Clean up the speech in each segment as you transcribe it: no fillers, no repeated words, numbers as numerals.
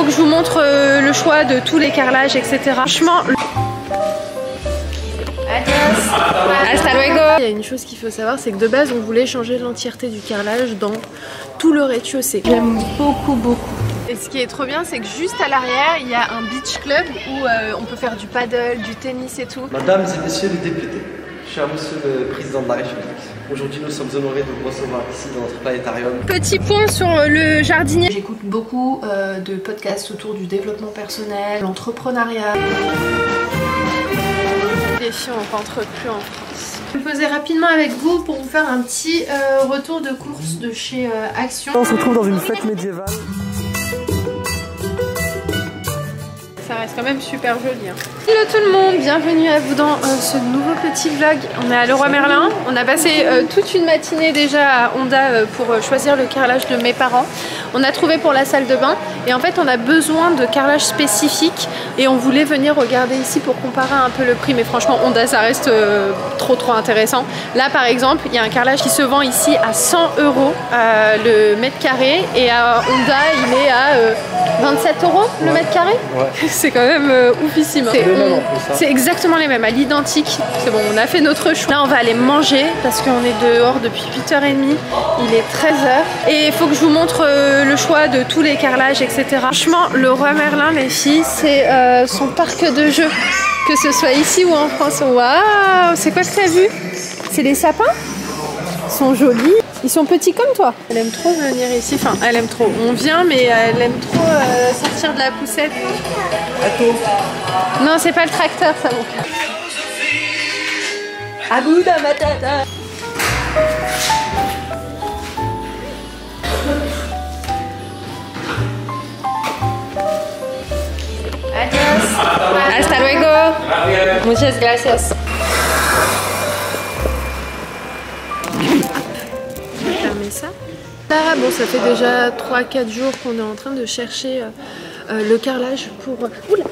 faut que je vous montre le choix de tous les carrelages, etc. Franchement... Hasta luego. Il y a une chose qu'il faut savoir, c'est que de base on voulait changer l'entièreté du carrelage dans tout le rez-de-chaussée. J'aime beaucoup. Et ce qui est trop bien, c'est que juste à l'arrière, il y a un beach club où on peut faire du paddle, du tennis et tout. Mesdames et messieurs les députés, cher monsieur le président de la République, aujourd'hui nous sommes honorés de vous recevoir ici dans notre planétarium. Petit point sur le jardinier. J'écoute beaucoup de podcasts autour du développement personnel, l'entrepreneuriat. Les filles on rentre plus en France. Je vais me poser rapidement avec vous pour vous faire un petit retour de course de chez Action. On se retrouve dans une fête médiévale. Ça reste quand même super joli. Hein. Hello tout le monde, bienvenue à vous dans ce nouveau petit vlog. On est à Leroy Merlin. On a passé toute une matinée déjà à Honda pour choisir le carrelage de mes parents. On a trouvé pour la salle de bain et en fait on a besoin de carrelage spécifique et on voulait venir regarder ici pour comparer un peu le prix, mais franchement Honda ça reste trop intéressant. Là par exemple il y a un carrelage qui se vend ici à 100 € le mètre carré et à Honda il est à 27 € le mètre carré. Ouais. C'est quand même oufissime. C'est exactement les mêmes, à l'identique. C'est bon, on a fait notre choix. Là on va aller manger parce qu'on est dehors depuis 8h30, il est 13h et il faut que je vous montre le choix de tous les carrelages, etc. Franchement, Leroy Merlin, les filles, c'est son parc de jeux, que ce soit ici ou en France. Waouh, c'est quoi que t'as vu? C'est les sapins? Ils sont jolis. Ils sont petits comme toi. Elle aime trop venir ici. Enfin, elle aime trop. On vient, mais elle aime trop sortir de la poussette. Non, c'est pas le tracteur, ça, mon cœur. Abouda matata. Adios. Hasta luego. Muchas gracias. Ça. Là, bon, ça fait déjà 3-4 jours qu'on est en train de chercher le carrelage pour... Oula,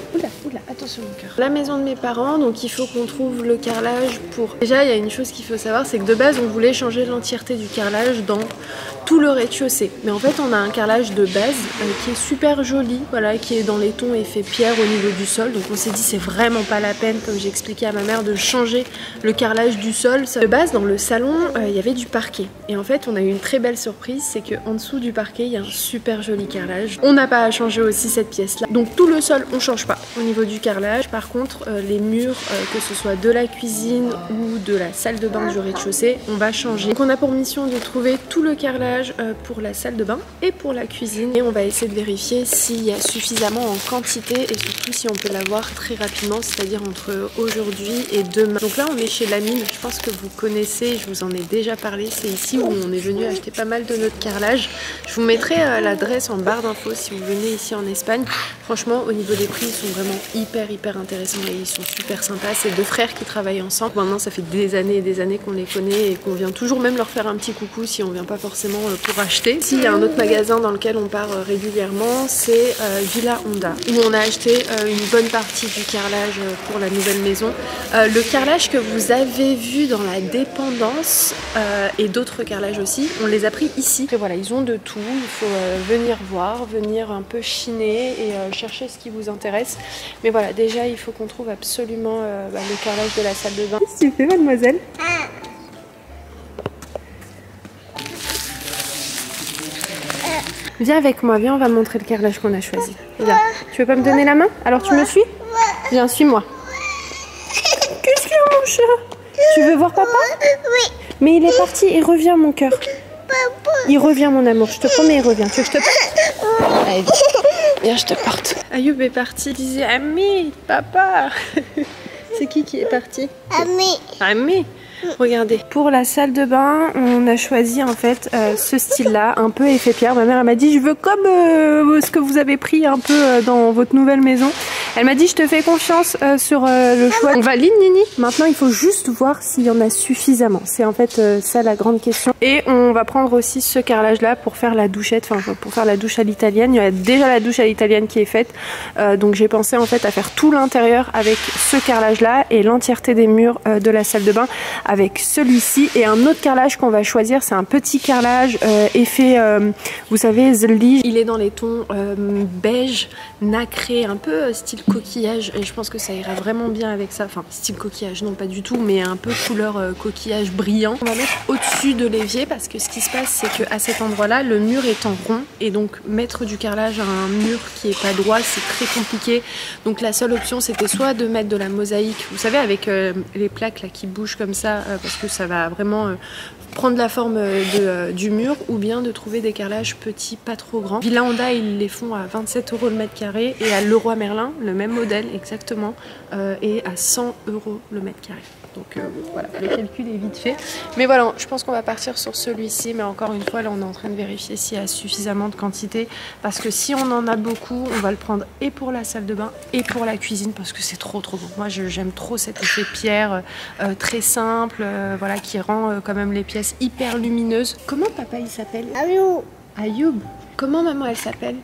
attention mon cœur. La maison de mes parents, donc il faut qu'on trouve le carrelage pour... Déjà, il y a une chose qu'il faut savoir, c'est que de base, on voulait changer l'entièreté du carrelage dans tout le rez-de-chaussée. Mais en fait, on a un carrelage de base qui est super joli, voilà, qui est dans les tons effet pierre au niveau du sol. Donc on s'est dit, c'est vraiment pas la peine, comme j'ai expliqué à ma mère, de changer le carrelage du sol. De base, dans le salon, il y avait du parquet. Et en fait, on a eu une très belle surprise, c'est qu'en dessous du parquet, il y a un super joli carrelage. On n'a pas à changer aussi cette pièce-là. Donc tout le sol, on change pas au niveau du carrelage. Par contre, les murs, que ce soit de la cuisine ou de la salle de bain du rez-de-chaussée, on va changer. Donc on a pour mission de trouver tout le carrelage pour la salle de bain et pour la cuisine. Et on va essayer de vérifier s'il y a suffisamment en quantité et surtout si on peut l'avoir très rapidement, c'est-à-dire entre aujourd'hui et demain. Donc là, on est chez Lamine. Je pense que vous connaissez, je vous en ai déjà parlé. C'est ici où on est venu acheter pas mal de notre carrelage. Je vous mettrai l'adresse en barre d'infos si vous venez ici en Espagne. Franchement, au niveau des prix, ils sont vraiment hyper intéressants et ils sont super sympas. C'est deux frères qui travaillent ensemble. Maintenant, ça fait des années et des années qu'on les connaît et qu'on vient toujours même leur faire un petit coucou si on vient pas forcément pour acheter. S'il y a un autre magasin dans lequel on part régulièrement, c'est Villa Honda, où on a acheté une bonne partie du carrelage pour la nouvelle maison. Le carrelage que vous avez vu dans la dépendance et d'autres carrelages aussi, on les a pris ici. Et voilà, ils ont de tout. Il faut venir voir, venir un peu chiner et chercher ce qui vous intéresse. Mais voilà, déjà il faut qu'on trouve absolument le carrelage de la salle de bain. Qu'est-ce que tu fais, mademoiselle? Viens avec moi, viens, on va montrer le carrelage qu'on a choisi. Viens. Tu veux pas me donner la main? Alors tu me suis? Viens, suis-moi. Qu'est-ce qu'il y a, mon chat? Tu veux voir papa? Oui. Mais il est parti, il revient, mon cœur. Il revient, mon amour, je te promets, il revient. Tu veux que je te porte? Allez, viens, je te porte. Ayoub est parti, il disait Ami, papa. C'est qui est parti? Ami. Regardez, pour la salle de bain, on a choisi en fait ce style-là, un peu effet pierre. Ma mère m'a dit, je veux comme ce que vous avez pris un peu dans votre nouvelle maison. Elle m'a dit je te fais confiance sur le choix. On valide Nini. Maintenant il faut juste voir s'il y en a suffisamment. C'est en fait ça la grande question. Et on va prendre aussi ce carrelage là pour faire la douchette, enfin pour faire la douche à l'italienne. Il y a déjà la douche à l'italienne qui est faite. Donc j'ai pensé en fait à faire tout l'intérieur avec ce carrelage là et l'entièreté des murs de la salle de bain avec celui-ci. Et un autre carrelage qu'on va choisir, c'est un petit carrelage effet, vous savez, Zelig. Il est dans les tons beige, nacré, un peu style coquillage. Et je pense que ça ira vraiment bien avec ça. Enfin, style coquillage, non pas du tout, mais un peu couleur coquillage brillant. On va mettre au-dessus de l'évier parce que ce qui se passe, c'est qu'à cet endroit-là, le mur est en rond. Et donc, mettre du carrelage à un mur qui est pas droit, c'est très compliqué. Donc, la seule option, c'était soit de mettre de la mosaïque, vous savez, avec les plaques là qui bougent comme ça, parce que ça va vraiment prendre la forme du mur, ou bien de trouver des carrelages petits, pas trop grands. Villa Honda, ils les font à 27 € le mètre carré, et à Leroy Merlin, le même modèle exactement, est à 100 € le mètre carré. Donc voilà, le calcul est vite fait. Mais voilà, je pense qu'on va partir sur celui-ci, mais encore une fois, là on est en train de vérifier s'il y a suffisamment de quantité, parce que si on en a beaucoup, on va le prendre et pour la salle de bain et pour la cuisine, parce que c'est trop beau. Moi j'aime trop cet effet pierre, très simple, voilà, qui rend quand même les pièces hyper lumineuses. Comment papa il s'appelle? Ayoub. Ayoub. Comment maman elle s'appelle?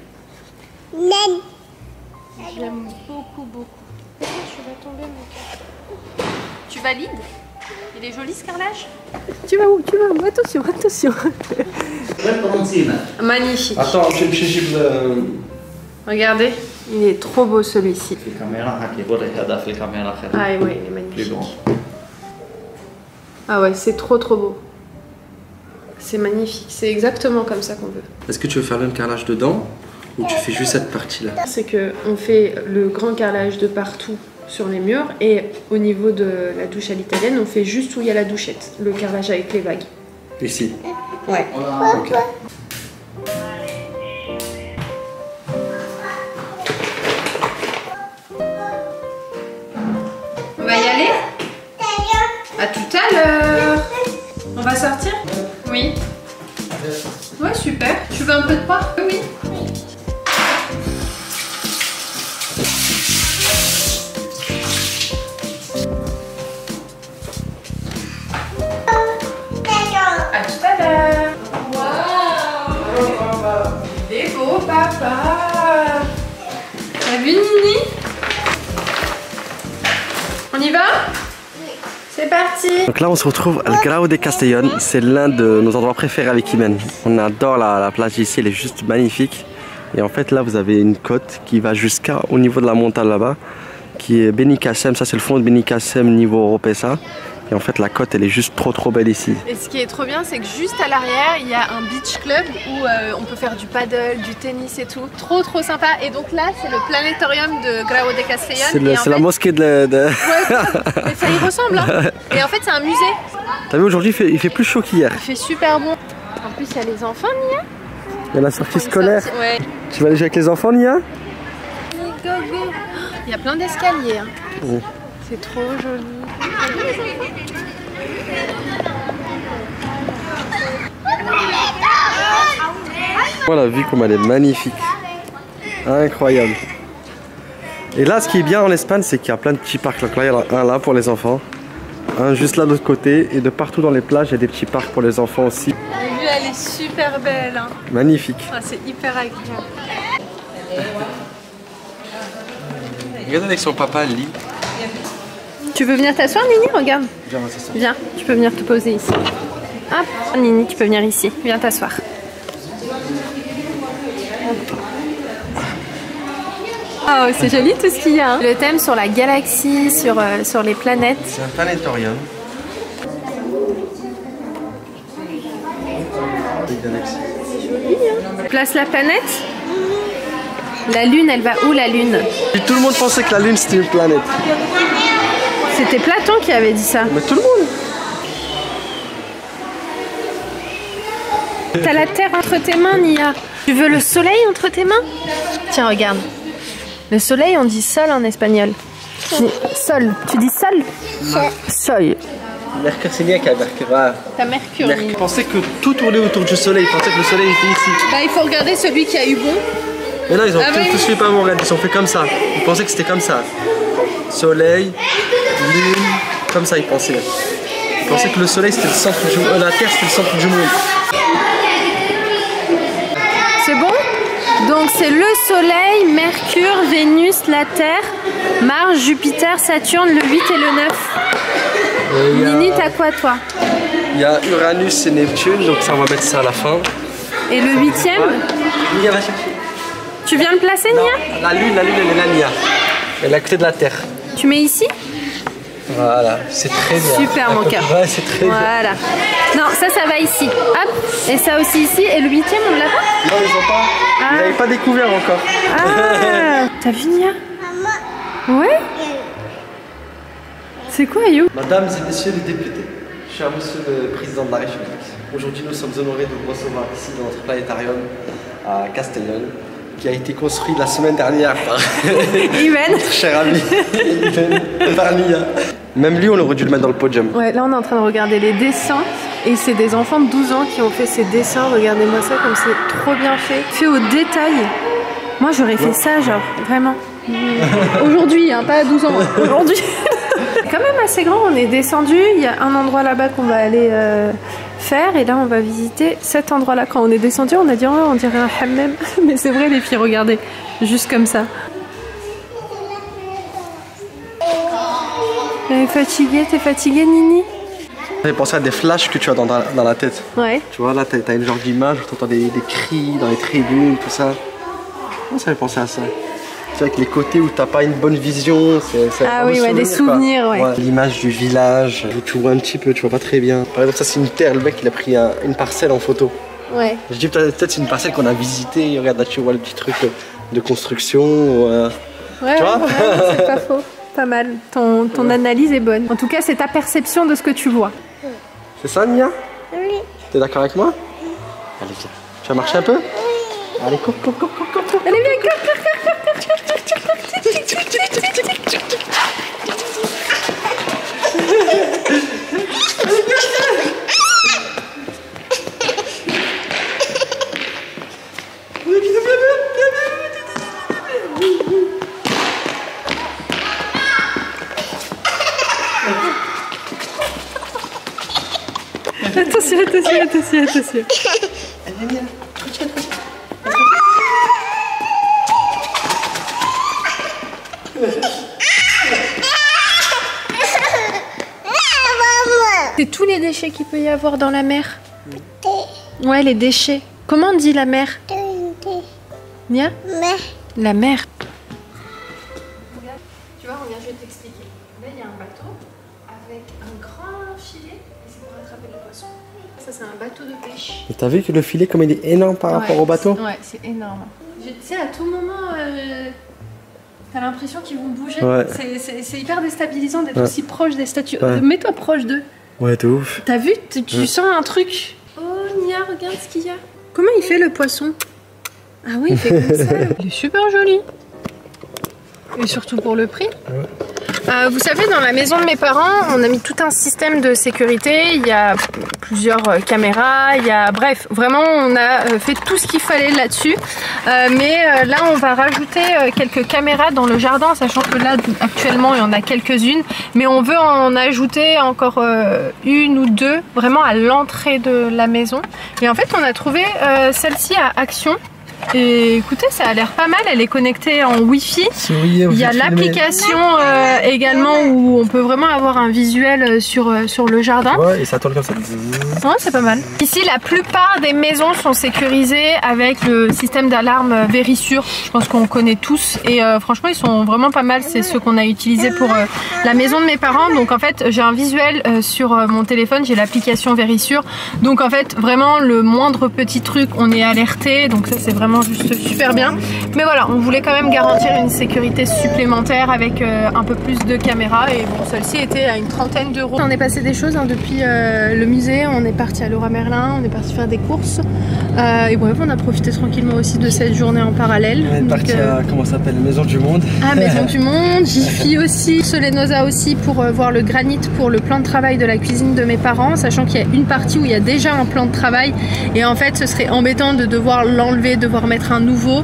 Nen. J'aime beaucoup. Je vais tomber mon cœur. Tu valides? Il est joli ce carrelage? Tu vas où? Tu vas où? Attention. Magnifique. Attends, je vais Regardez, il est trop beau celui-ci. Ah ouais, il est magnifique. Ah ouais, c'est trop beau. C'est magnifique, c'est exactement comme ça qu'on veut. Est-ce que tu veux faire le carrelage dedans ou tu fais juste cette partie-là? C'est que on fait le grand carrelage de partout sur les murs, et au niveau de la douche à l'italienne, on fait juste où il y a la douchette, le carrelage avec les vagues. Ici? Ouais. Ok. On va y aller? À tout à l'heure. On va sortir? Oui. Ouais, super. Tu veux un peu de poire? Oui. À tout à l'heure. Waouh! Il est beau, papa. T'as vu, Nini? On y va? C'est parti. Donc là on se retrouve à Grao de Castellón. C'est l'un de nos endroits préférés avec Imen. On adore la plage ici, elle est juste magnifique. Et en fait là vous avez une côte qui va jusqu'au niveau de la montagne là-bas, qui est Benicàssim. Ça c'est le fond de Benicàssim niveau Oropesa. Et en fait la côte elle est juste trop belle ici. Et ce qui est trop bien, c'est que juste à l'arrière il y a un beach club où on peut faire du paddle, du tennis et tout. Trop sympa. Et donc là c'est le planétorium de Grao de Castellón. C'est la mosquée de... Ouais, mais ça y ressemble hein. Et en fait c'est un musée. T'as vu aujourd'hui il fait plus chaud qu'hier. Il fait super bon. En plus il y a les enfants, Nia. Il y a la sortie scolaire. Ouais. Tu vas aller jouer avec les enfants, Nia? Go. Il y a plein d'escaliers hein. Oui. C'est trop joli. Voilà, la vue comme elle est magnifique. Incroyable. Et là ce qui est bien en Espagne, c'est qu'il y a plein de petits parcs. Donc là il y en a un là pour les enfants, un juste là de l'autre côté, et de partout dans les plages il y a des petits parcs pour les enfants aussi. La vue elle est super belle hein. Magnifique. Ah, c'est hyper agréable. Regarde avec son papa, elle lit. Tu veux venir t'asseoir, Nini? Regarde. Viens, on va s'asseoir. Viens, tu peux venir te poser ici. Hop, Nini, tu peux venir ici. Viens t'asseoir. Oh, c'est joli tout ce qu'il y a. Hein. Le thème sur la galaxie, sur les planètes. C'est un planétorium. C'est joli, hein. Place la planète. La lune, elle va où la lune? Et tout le monde pensait que la lune c'était une planète. C'était Platon qui avait dit ça. Mais tout le monde. T'as la terre entre tes mains, Nia. Tu veux le soleil entre tes mains? Tiens, regarde. Le soleil, on dit sol en espagnol. Sol. Tu dis sol? Sol. Mercure, c'est bien qu'il y a Mercure. T'as Mercure. Je pensais que tout tournait autour du soleil. Je pensais que le soleil était ici. Bah, il faut regarder celui qui a eu bon. Et là, ils ont tous les pavons, regarde, ils sont fait comme ça. Ils pensaient que c'était comme ça. Soleil, lune, comme ça ils pensaient. Ils pensaient que le soleil c'était le centre du monde, la Terre c'était le centre du monde. C'est bon? Donc c'est le soleil, Mercure, Vénus, la Terre, Mars, Jupiter, Saturne, le 8 et le 9. Nini, t'as quoi toi? Il y a Uranus et Neptune, donc ça on va mettre ça à la fin. Et le 8e? Nia va chercher. Tu viens le placer, Nia? La lune elle est là, Nia. Elle est à côté de la Terre. Tu mets ici? Voilà, c'est très bien. Super mon cœur. Ouais, c'est très bien. Voilà. Non, ça va ici. Hop. Et ça aussi ici. Et le 8e, on l'a pas? Non, ils ont pas. Ils n'avaient pas découvert encore. Ah. T'as vu, Nia? Ouais. C'est quoi, You? Mesdames et messieurs les députés, cher monsieur le président de la République, aujourd'hui nous sommes honorés de vous recevoir ici dans notre planétarium à Castellón, qui a été construit la semaine dernière par notre cher ami par Nia. Même lui, on aurait dû le mettre dans le podium. Ouais, là on est en train de regarder les dessins et c'est des enfants de 12 ans qui ont fait ces dessins. Regardez-moi ça comme c'est trop bien fait. Fait au détail. Moi j'aurais fait ça, genre, vraiment. Aujourd'hui, hein, pas à 12 ans, aujourd'hui. Quand même assez grand, on est descendu. Il y a un endroit là-bas qu'on va aller faire et là on va visiter cet endroit là. Quand on est descendu on a dit oh, on dirait un hammam. Mais c'est vrai les filles, regardez, juste comme ça. T'es fatiguée Nini? J'ai pensé à des flashs que tu as dans la tête. Ouais. Tu vois là t'as une genre d'image où t'entends des cris dans les tribunes, tout ça. Moi ça fait penser à ça. Tu vois, avec les côtés où t'as pas une bonne vision, ah oui, ouais, des souvenirs, ouais. L'image du village, où tu vois un petit peu, tu vois pas très bien. Par exemple, ça c'est une terre, le mec il a pris une parcelle en photo. Ouais. Je dis peut-être c'est une parcelle qu'on a visitée, regarde là tu vois le petit truc de construction. Ouais, tu vois c'est pas faux, pas mal. Ton analyse est bonne. En tout cas, c'est ta perception de ce que tu vois. C'est ça, Nia? Oui. T'es d'accord avec moi? Allez, viens. Tu vas marcher un peu? Allez, cours. Allez, viens, cours. Attention. C'est tous les déchets qu'il peut y avoir dans la mer. Ouais, les déchets. Comment on dit la mer? Nia? La mer. Tu vois, regarde, je vais t'expliquer. Là, il y a un bateau avec un grand filet et c'est pour attraper le poisson. Ça, c'est un bateau de pêche. Et t'as vu que le filet, comme il est énorme par rapport au bateau? Ouais, c'est énorme. Tu sais, à tout moment, t'as l'impression qu'ils vont bouger. Ouais. C'est hyper déstabilisant d'être aussi proche des statues. Ouais. Mets-toi proche d'eux. Ouais, t'es ouf. T'as vu? Tu sens un truc? Oh, Nia, regarde ce qu'il y a. Comment il fait le poisson? Ah oui, il fait comme ça. Il est super joli. Et surtout pour le prix. Ouais. Vous savez, dans la maison de mes parents, on a mis tout un système de sécurité. Il y a plusieurs caméras, bref, vraiment on a fait tout ce qu'il fallait là-dessus. Mais là, on va rajouter quelques caméras dans le jardin, sachant que là, actuellement, il y en a quelques-unes. Mais on veut en ajouter encore une ou deux, vraiment à l'entrée de la maison. Et en fait, on a trouvé celle-ci à Action. Et écoutez, ça a l'air pas mal, elle est connectée en Wi-Fi. Il y a l'application également où on peut vraiment avoir un visuel sur le jardin. Ouais, et ça tourne comme ça. Ouais, c'est pas mal. Ici, la plupart des maisons sont sécurisées avec le système d'alarme Verisure. Je pense qu'on connaît tous. Et franchement, ils sont vraiment pas mal. C'est ceux qu'on a utilisés pour la maison de mes parents. Donc en fait, j'ai un visuel sur mon téléphone. J'ai l'application Verisure. Donc en fait, vraiment, le moindre petit truc, on est alerté. Donc ça, c'est vraiment juste super bien. Mais voilà, on voulait quand même garantir une sécurité supplémentaire avec un peu plus de caméras. Et bon, celle-ci était à une 30aine d'euros. On est passé des choses depuis le musée. On est parti à Leroy Merlin, on est parti faire des courses. Et bref, on a profité tranquillement aussi de cette journée en parallèle. On est parti à, comment ça s'appelle, Maison du Monde. Ah, Maison du Monde, Jiffy aussi, Solenosa aussi pour voir le granit pour le plan de travail de la cuisine de mes parents, sachant qu'il y a une partie où il y a déjà un plan de travail et en fait ce serait embêtant de devoir l'enlever, devoir remettre un nouveau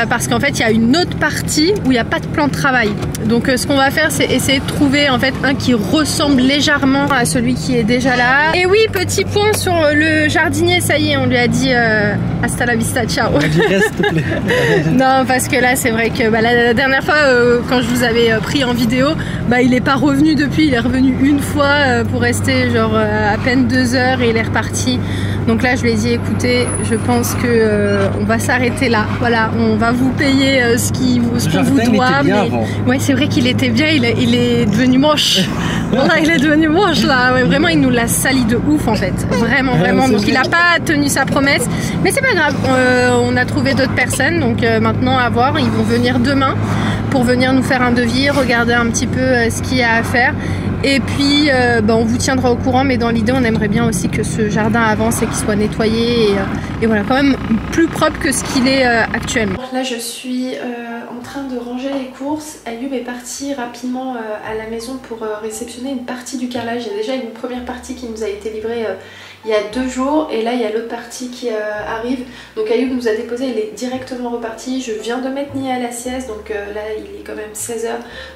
parce qu'en fait il y a une autre partie où il n'y a pas de plan de travail. Donc ce qu'on va faire, c'est essayer de trouver en fait un qui ressemble légèrement à celui qui est déjà là. Et oui, petit point sur le jardinier, ça y est, on lui a dit hasta la vista, ciao. S'il te plaît. Non, parce que là c'est vrai que la dernière fois quand je vous avais pris en vidéo, il n'est pas revenu depuis, il est revenu une fois pour rester genre à peine 2 heures et il est reparti. Donc là je lui ai dit écoutez, je pense que on va s'arrêter là, voilà, on va vous payer ce qu'on vous doit. Mais ouais, c'est vrai qu'il était bien, il est devenu moche. Voilà, il est devenu moche là, ouais, vraiment il nous l'a sali de ouf en fait, vraiment. Donc il n'a pas tenu sa promesse, mais c'est pas grave, on a trouvé d'autres personnes, donc maintenant à voir, ils vont venir demain pour venir nous faire un devis, regarder un petit peu ce qu'il y a à faire. Et puis on vous tiendra au courant, mais dans l'idée on aimerait bien aussi que ce jardin avance et qu'il soit nettoyé et voilà, quand même plus propre que ce qu'il est actuellement. Là je suis en train de ranger les courses. Ayoub est parti rapidement à la maison pour réceptionner une partie du carrelage. Il y a déjà une première partie qui nous a été livrée il y a 2 jours et là il y a l'autre partie qui arrive. Donc Ayoub nous a déposé, il est directement reparti. Je viens de mettre Nia à la sieste, donc là il est quand même 16 h,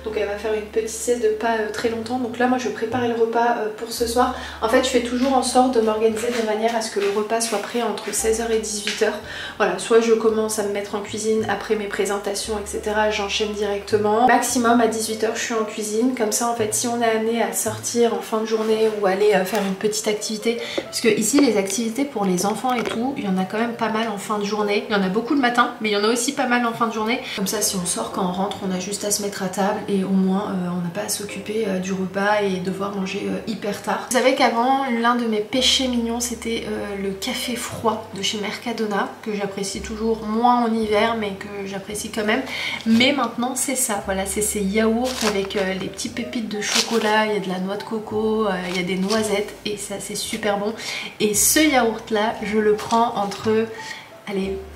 donc elle va faire une petite sieste de pas très longtemps. Donc là moi je préparais le repas pour ce soir. En fait je fais toujours en sorte de m'organiser de manière à ce que le repas soit prêt entre 16 h et 18 h. Voilà, soit je commence à me mettre en cuisine après mes présentations etc, j'enchaîne directement. Maximum à 18 h je suis en cuisine, comme ça en fait si on est amené à sortir en fin de journée ou aller faire une petite activité, parce que ici les activités pour les enfants et tout, il y en a quand même pas mal en fin de journée. Il y en a beaucoup le matin, mais il y en a aussi pas mal en fin de journée. Comme ça si on sort, quand on rentre, on a juste à se mettre à table et au moins on n'a pas à s'occuper du repas et devoir manger hyper tard. Vous savez qu'avant, l'un de mes péchés mignons c'était le café froid de chez Mercadona, que j'apprécie toujours moins en hiver mais que j'apprécie quand même. Mais maintenant c'est ça, voilà, c'est ces yaourts avec les petits pépites de chocolat, il y a de la noix de coco, il y a des noisettes et ça c'est super bon. Et ce yaourt là je le prends entre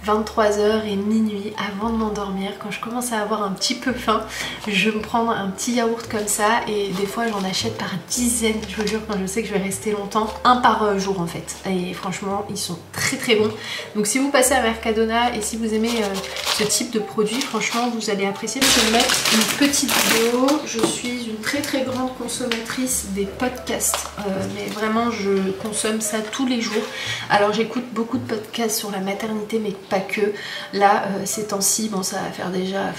23 h et minuit avant de m'endormir. Quand je commence à avoir un petit peu faim, je me prends un petit yaourt comme ça et des fois j'en achète par dizaines, je vous jure, quand je sais que je vais rester longtemps, un par jour en fait. Et franchement ils sont très très bons. Donc si vous passez à Mercadona et si vous aimez ce type de produit, franchement vous allez apprécier. Je vais mettre une petite vidéo. Je suis une très très grande consommatrice des podcasts, mais vraiment je consomme ça tous les jours. Alors j'écoute beaucoup de podcasts sur la maternité mais pas que. Là ces temps-ci, bon ça va faire déjà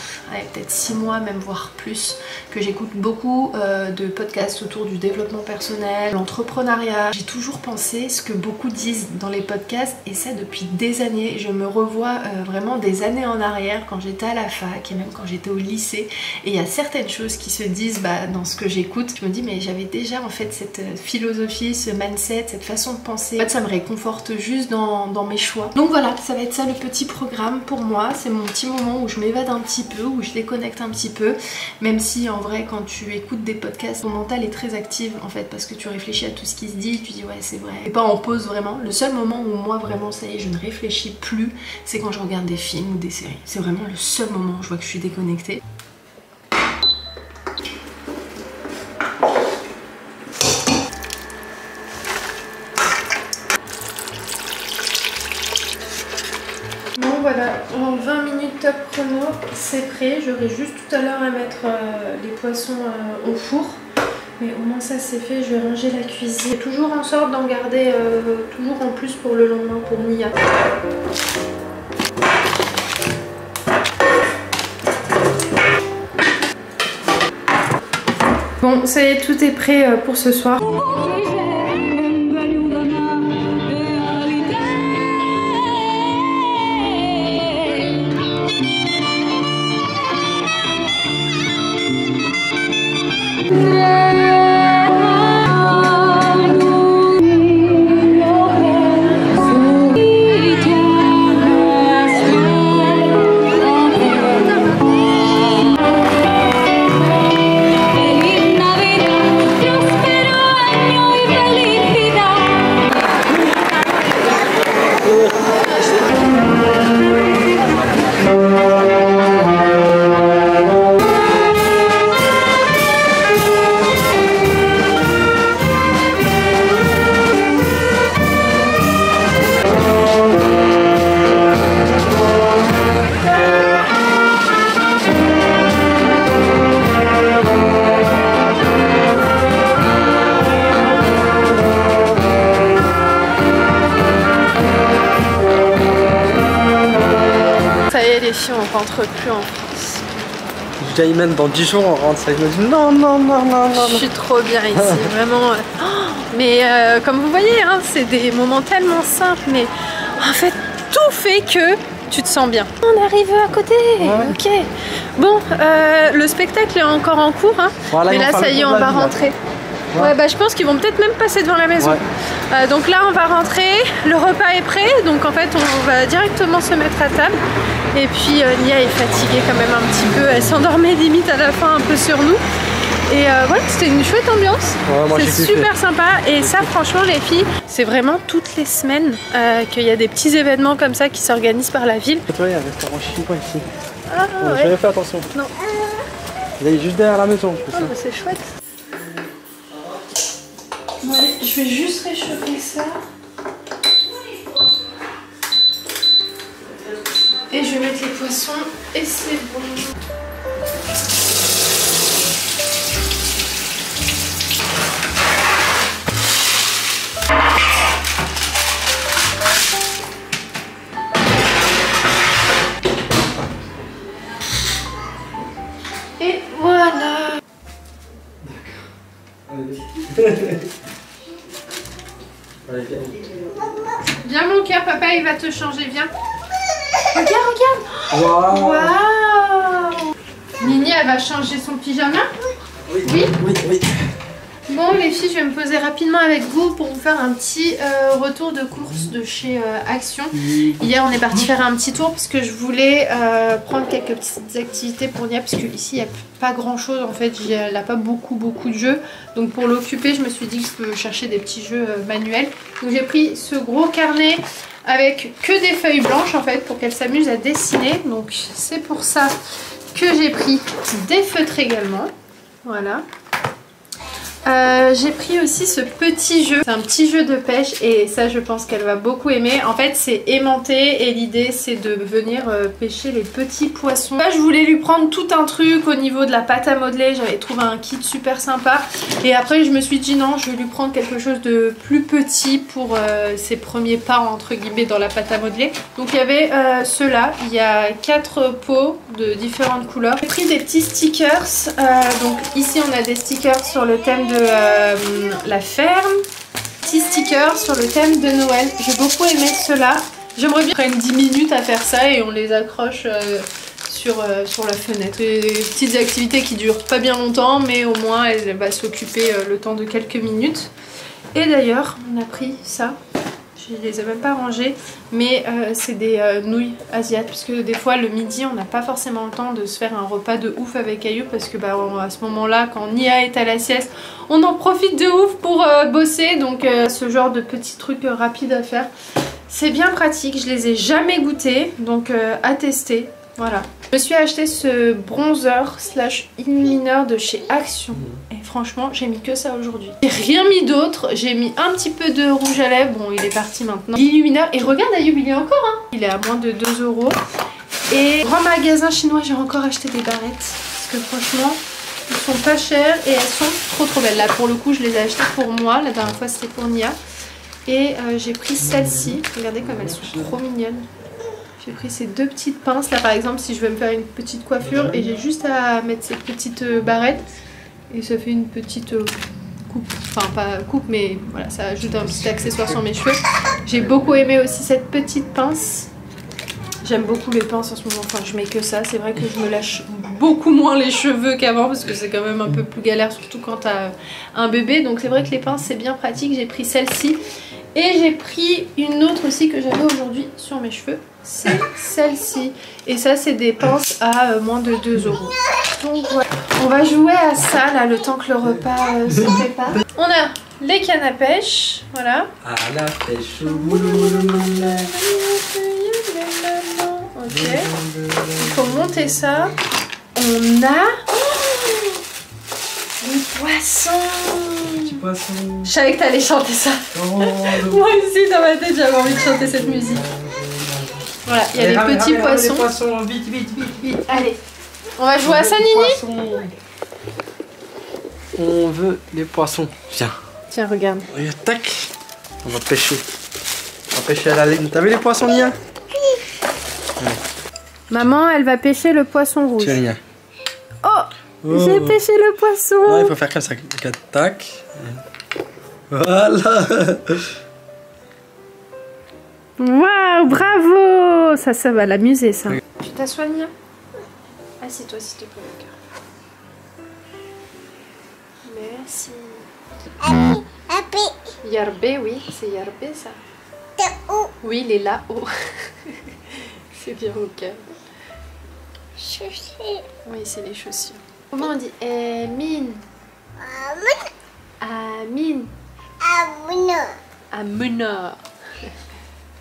peut-être 6 mois, même voire plus, que j'écoute beaucoup de podcasts autour du développement personnel, l'entrepreneuriat. J'ai toujours pensé ce que beaucoup disent dans les podcasts, et ça depuis des années. Je me revois vraiment des années en arrière quand j'étais à la fac et même quand j'étais au lycée, et il y a certaines choses qui se disent dans ce que j'écoute. Je me dis mais j'avais déjà en fait cette philosophie, ce mindset, cette façon de penser. En fait ça me réconforte juste dans mes choix. Donc voilà, ça va être ça le petit programme pour moi. C'est mon petit moment où je m'évade un petit peu, où je déconnecte un petit peu, même si en vrai quand tu écoutes des podcasts, ton mental est très actif en fait, parce que tu réfléchis à tout ce qui se dit, tu dis ouais c'est vrai, et pas en pause vraiment. Le seul moment où moi vraiment ça y est je ne réfléchis plus, c'est quand je regarde des films ou des séries. C'est vraiment le seul moment où je vois que je suis déconnectée. Voilà, en 20 minutes top chrono, c'est prêt. J'aurai juste tout à l'heure à mettre les poissons au four. Mais au moins ça c'est fait, je vais ranger la cuisine. Toujours en sorte d'en garder toujours en plus pour le lendemain, pour Nia. Bon, ça y est, tout est prêt pour ce soir. filles on rentre plus en France. Je dis Imen, dans 10 jours on rentre. Ça, je me dis non, non, non, non, non. Je suis trop bien ici, vraiment. Mais comme vous voyez, hein, c'est des moments tellement simples, mais en fait, tout fait que tu te sens bien. On arrive à côté, ok. Bon, le spectacle est encore en cours, hein, voilà, mais là, ça y est, on va rentrer. Ouais, bah je pense qu'ils vont peut-être même passer devant la maison. Donc là, on va rentrer, le repas est prêt, donc en fait, on va directement se mettre à table. Et puis Nia est fatiguée quand même un petit peu, elle s'endormait limite à la fin un peu sur nous. Et voilà, c'était une chouette ambiance, c'est super sympa. Et ça franchement les filles, c'est vraiment toutes les semaines qu'il y a des petits événements comme ça qui s'organisent par la ville. Tu vois, il y a un restaurant chinois ici. Ah ouais. J'avais fait attention. Non. Il est juste derrière la maison. Oh, bah, c'est chouette. Bon, allez, je vais juste réchauffer ça. Et je vais mettre les poissons et c'est bon. Et voilà. Viens mon cœur, papa il va te changer, viens. Regarde, regarde. Waouh. Nini elle va changer son pyjama. Oui. Bon les filles, je vais me poser rapidement avec vous pour vous faire un petit retour de course de chez Action. Hier on est parti faire un petit tour parce que je voulais prendre quelques petites activités pour Nia parce que ici il n'y a pas grand chose en fait, elle n'a pas beaucoup de jeux. Donc pour l'occuper je me suis dit que je peux chercher des petits jeux manuels. Donc j'ai pris ce gros carnet avec que des feuilles blanches en fait pour qu'elle s'amuse à dessiner. Donc c'est pour ça que j'ai pris des feutres également. Voilà. J'ai pris aussi ce petit jeu, c'est un petit jeu de pêche et ça je pense qu'elle va beaucoup aimer. En fait c'est aimanté et l'idée c'est de venir pêcher les petits poissons. Là je voulais lui prendre tout un truc au niveau de la pâte à modeler, j'avais trouvé un kit super sympa et après je me suis dit non, je vais lui prendre quelque chose de plus petit pour ses premiers pas entre guillemets dans la pâte à modeler. Donc il y avait ceux-là, il y a 4 pots de différentes couleurs. J'ai pris des petits stickers, donc ici on a des stickers sur le thème de la ferme, petits stickers sur le thème de Noël. J'ai beaucoup aimé ceux-là. J'aimerais bien prendre 10 minutes à faire ça et on les accroche sur la fenêtre. Des petites activités qui durent pas bien longtemps mais au moins elle va s'occuper le temps de quelques minutes. Et d'ailleurs on a pris ça. Je les ai même pas rangées, mais c'est des nouilles asiates parce que des fois le midi on n'a pas forcément le temps de se faire un repas de ouf avec Ayu parce que bah, à ce moment là quand Nia est à la sieste on en profite de ouf pour bosser, donc ce genre de petits trucs rapides à faire c'est bien pratique. Je les ai jamais goûtés donc à tester. Voilà. Je me suis acheté ce bronzer slash illumineur de chez Action. Et franchement, j'ai mis que ça aujourd'hui. J'ai rien mis d'autre. J'ai mis un petit peu de rouge à lèvres. Bon, il est parti maintenant. L'illumineur. Et regarde, Ayoub, il est encore. Hein. Il est à moins de 2 €. Et grand magasin chinois, j'ai encore acheté des barrettes. Parce que franchement, ils sont pas chers et elles sont trop belles. Là, pour le coup, je les ai achetées pour moi. La dernière fois, c'était pour Nia. Et j'ai pris celle-ci. Regardez comme elles sont trop mignonnes. J'ai pris ces 2 petites pinces. Là par exemple si je veux me faire une petite coiffure et j'ai juste à mettre cette petite barrette et ça fait une petite coupe. Enfin pas coupe mais voilà, ça ajoute un petit accessoire sur mes cheveux. J'ai beaucoup aimé aussi cette petite pince. J'aime beaucoup les pinces en ce moment, enfin je mets que ça. C'est vrai que je me lâche beaucoup moins les cheveux qu'avant parce que c'est quand même un peu plus galère surtout quand t'as un bébé. Donc c'est vrai que les pinces c'est bien pratique. J'ai pris celle-ci. Et j'ai pris une autre aussi que j'avais aujourd'hui sur mes cheveux. C'est celle-ci. Et ça, c'est des pinces à moins de 2 €. Donc voilà. On va jouer à ça là, le temps que le repas se prépare. On a les cannes à pêche. Voilà. À la pêche. Ok. Il faut monter ça. On a... les poissons. Poisson. Je savais que t'allais chanter ça. Oh, moi aussi dans ma tête j'avais envie de chanter cette musique. Voilà, il y a les petits poissons. Les poissons, vite, vite, vite, vite. Allez, on va jouer à ça Nini. On veut les poissons. Viens. Tiens, regarde. Regarde, tac. On va pêcher. On va pêcher à la ligne. T'as vu les poissons, Nia? Maman, elle va pêcher le poisson rouge. Rien. Oh, j'ai pêché le poisson. Non, il faut faire comme ça. Tac. Voilà. Waouh, bravo. Ça va l'amuser, ça. Tu t'assois, Nia? Assieds-toi, s'il te plaît, mon cœur. Merci. Yarbé, oui, c'est Yarbé, ça. Oui, il est là-haut. C'est bien, mon cœur. Oui, c'est les chaussures. Comment on dit? Amin. Amin. Amuna.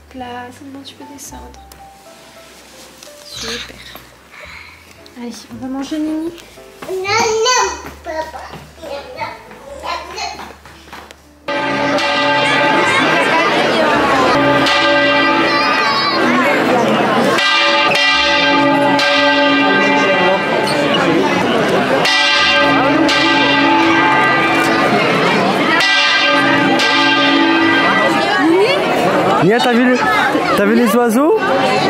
Place, maintenant tu peux descendre. Super. Allez, on va manger, Nini. Nia, t'as vu les oiseaux?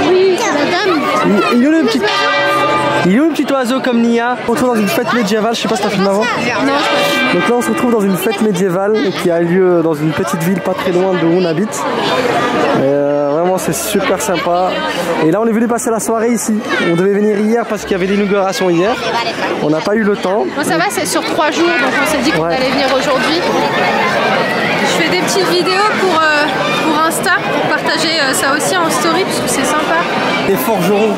Oui, madame. Il est où le petit... Il est où le petit oiseau comme Nia? On se retrouve dans une fête médiévale, je sais pas si t'as filmé avant. Non, je Donc là on se retrouve dans une fête médiévale qui a lieu dans une petite ville pas très loin de où on habite. Vraiment c'est super sympa. Et là on est venu passer la soirée ici. On devait venir hier parce qu'il y avait l'inauguration hier. On n'a pas eu le temps. Bon, ça va, c'est sur 3 jours, donc on s'est dit qu'on allait venir aujourd'hui. Je fais des petites vidéos pour Insta, pour partager ça aussi en story, parce que c'est sympa. Et forgerons.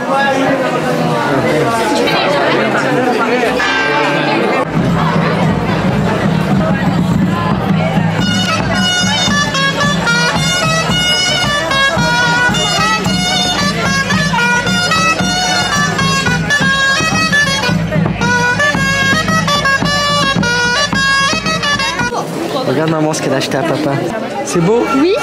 Regarde maman ce qu'elle a acheté à papa. C'est beau? Oui.